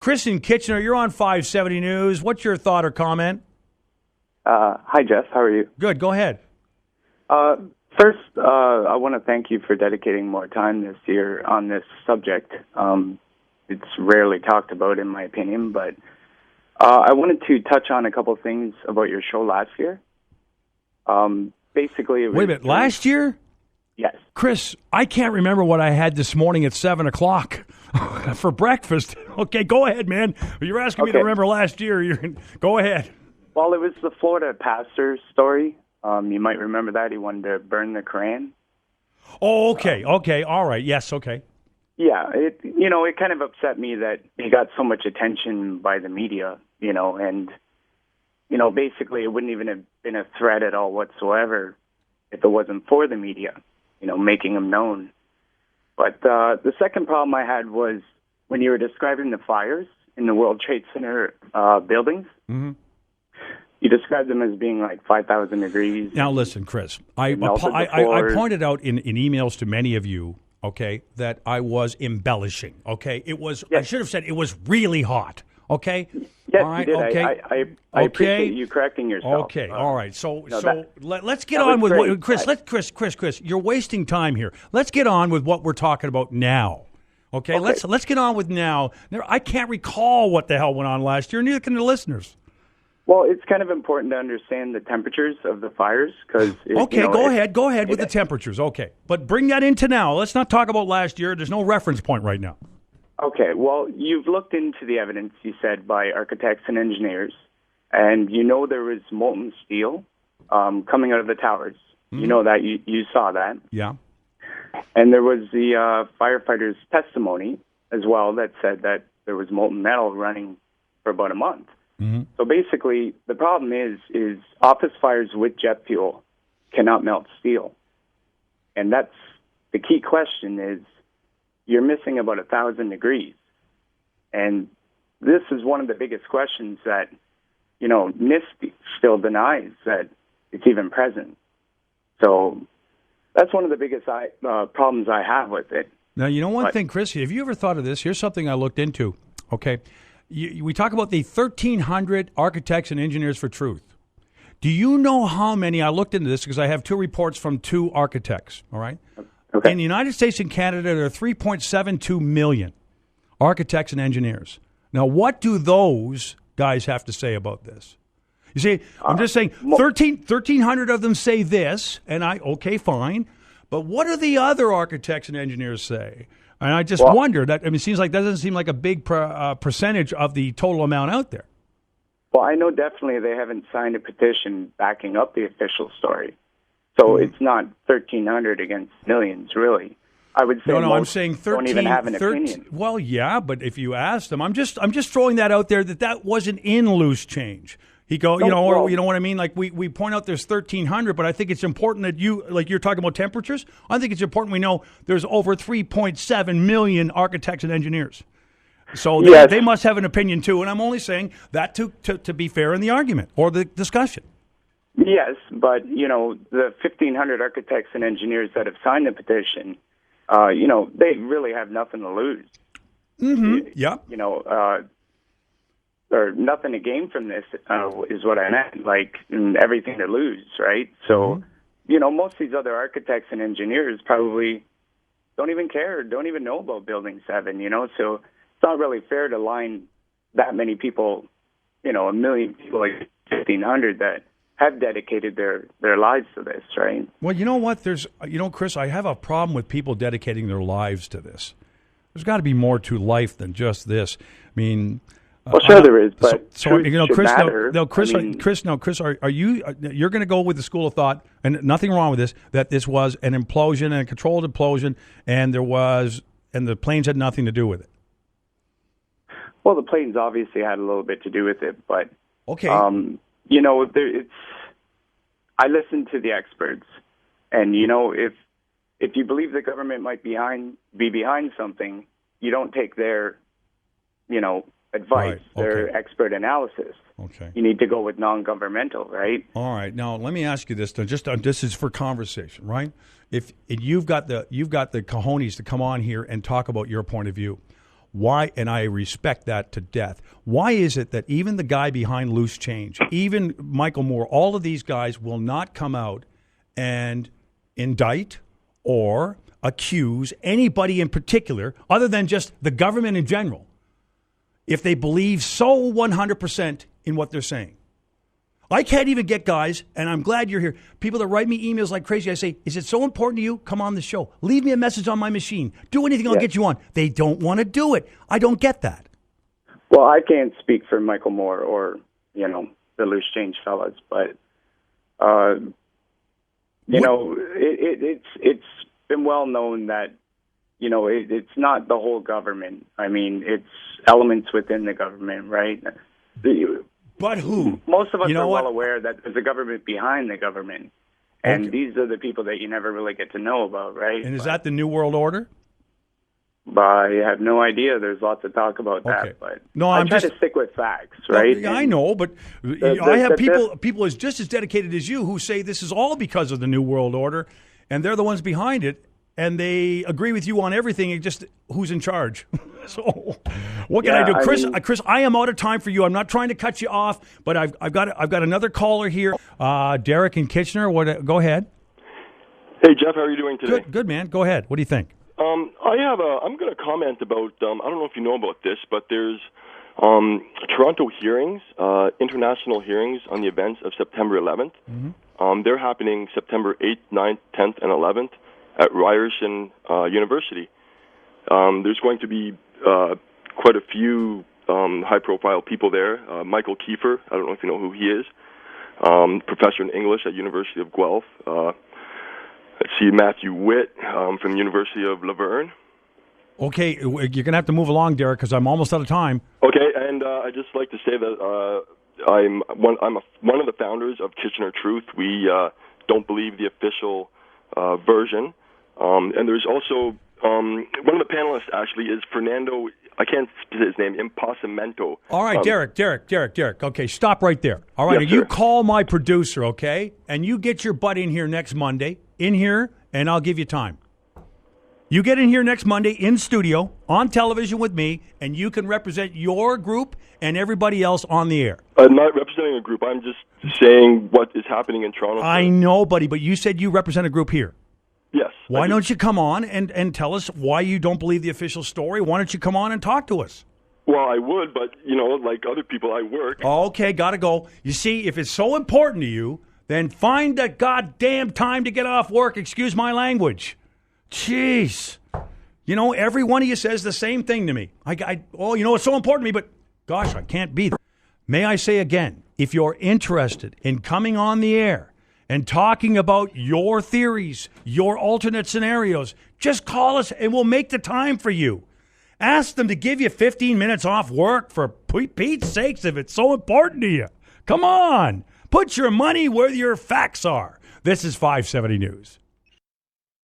Chris in Kitchener. You're on 570 News. What's your thought or comment? Hi, Jeff. How are you? Good. Go ahead. First, I want to thank you for dedicating more time this year on this subject. It's rarely talked about, in my opinion, but I wanted to touch on a couple of things about your show last year. Basically, it was... Wait a minute. Last year? Yes. Chris, I can't remember what I had this morning at 7 o'clock for breakfast. Okay, go ahead, man. You're asking me to remember last year. Go ahead. Well, it was the Florida pastor story. You might remember that. He wanted to burn the Quran. Oh, okay. Okay. All right. Yes. Okay. Yeah. It kind of upset me that he got so much attention by the media, and, basically it wouldn't even have been a threat at all whatsoever if it wasn't for the media, making him known. But the second problem I had was when you were describing the fires in the World Trade Center buildings. Mm-hmm. You described them as being like 5,000 degrees. Now, listen, Chris, I pointed out in emails to many of you, okay, that I was embellishing, okay? It was, yes. I should have said it was really hot, okay? Yes, all right, you did. Okay. I appreciate you correcting yourself. Okay, all right. Let's get on with what, Chris, you're wasting time here. Let's get on with what we're talking about now. Okay? Let's get on with now. I can't recall what the hell went on last year, neither can the listeners. Well, it's kind of important to understand the temperatures of the fires because... Go ahead with the temperatures. Okay. But bring that into now. Let's not talk about last year. There's no reference point right now. Okay. Well, you've looked into the evidence, you said, by architects and engineers, and there was molten steel coming out of the towers. Mm-hmm. You know that. You saw that. Yeah. And there was the firefighter's testimony as well that said that there was molten metal running for about a month. Mm-hmm. So basically, the problem is office fires with jet fuel cannot melt steel. And that's the key question is you're missing about 1,000 degrees. And this is one of the biggest questions that, NIST still denies that it's even present. So that's one of the biggest problems I have with it. Now, one thing, Chris, have you ever thought of this? Here's something I looked into, okay? We talk about the 1,300 architects and engineers for truth. Do you know how many? I looked into this because I have two reports from two architects, all right? Okay. In the United States and Canada, there are 3.72 million architects and engineers. Now, what do those guys have to say about this? You see, I'm just saying 1,300 of them say this, and okay, fine. But what do the other architects and engineers say? And I just wonder it seems like that doesn't seem like a big percentage of the total amount out there. Well, I know definitely they haven't signed a petition backing up the official story. So it's not 1,300 against millions, really. I would say I'm saying 13. Don't even have an opinion. Well, yeah, but if you ask them, I'm just throwing that out there that wasn't in loose change. You know what I mean? Like we point out there's 1,300, but I think it's important that you're talking about temperatures. I think it's important we know there's over 3.7 million architects and engineers. So they must have an opinion too, and I'm only saying that to be fair in the argument or the discussion. Yes, but the 1,500 architects and engineers that have signed the petition, they really have nothing to lose. Mm-hmm. Yeah. Or nothing to gain from this is what I meant, and everything to lose, right? So, most of these other architects and engineers probably don't even care, don't even know about Building 7, so it's not really fair to line that many people, a million people, like 1,500 that have dedicated their lives to this, right? Well, you know what? Chris, I have a problem with people dedicating their lives to this. There's got to be more to life than just this. I mean... Well, sure there is, but Chris, matter. Chris, are you're going to go with the school of thought, and nothing wrong with this, that this was an implosion and a controlled implosion, and the planes had nothing to do with it? Well, the planes obviously had a little bit to do with it, but okay, I listen to the experts, and if you believe the government might be behind something, you don't take their advice, their expert analysis. Okay. You need to go with non-governmental, right? All right. Now, let me ask you this. This is for conversation, right? If you've got the cojones to come on here and talk about your point of view, Why? And I respect that to death. Why is it that even the guy behind Loose Change, even Michael Moore, all of these guys will not come out and indict or accuse anybody in particular other than just the government in general if they believe so 100% in what they're saying? I can't even get guys, and I'm glad you're here, people that write me emails like crazy. I say, is it so important to you? Come on the show. Leave me a message on my machine. Do anything, I'll get you on. They don't want to do it. I don't get that. Well, I can't speak for Michael Moore or, the Loose Change fellas, but, it's been well known that, it's not the whole government. I mean, it's elements within the government, right? But who? Most of us are well aware that there's a government behind the government. And these are the people that you never really get to know about, right? And is that the New World Order? I have no idea. There's lots of talk about that. But I'm trying to stick with facts, right? Well, I know, but I have people just as dedicated as you who say this is all because of the New World Order, and they're the ones behind it. And they agree with you on everything. It's just who's in charge. So, what can I do, Chris? Chris, I am out of time for you. I'm not trying to cut you off, but I've got another caller here, Derek in Kitchener. Go ahead. Hey Jeff, how are you doing today? Good man. Go ahead. What do you think? I'm going to comment about. I don't know if you know about this, but there's Toronto hearings, international hearings on the events of September 11th. Mm-hmm. They're happening September 8th, 9th, 10th, and 11th. At Ryerson University. There's going to be quite a few high-profile people there. Michael Kiefer, I don't know if you know who he is, professor in English at University of Guelph. Let's see, Matthew Witt from the University of Laverne. Okay, you're going to have to move along, Derek, because I'm almost out of time. Okay, and I'd just like to say that I'm one of the founders of Kitchener Truth. We don't believe the official version. And there's also one of the panelists actually is Fernando. I can't say his name. Imposimento. All right, Derek. Okay, stop right there. All right, yes, you call my producer, okay, and you get your butt in here next Monday. In here, and I'll give you time. You get in here next Monday in studio on television with me, and you can represent your group and everybody else on the air. I'm not representing a group. I'm just saying what is happening in Toronto. I know, buddy, but you said you represent a group here. Yes. Why don't you come on and tell us why you don't believe the official story? Why don't you come on and talk to us? Well, I would, but, like other people, I work. Okay, gotta go. You see, if it's so important to you, then find the goddamn time to get off work. Excuse my language. Jeez. Every one of you says the same thing to me. It's so important to me, but gosh, I can't be there. May I say again, if you're interested in coming on the air and talking about your theories, your alternate scenarios, just call us and we'll make the time for you. Ask them to give you 15 minutes off work for Pete's sakes if it's so important to you. Come on. Put your money where your facts are. This is 570 News.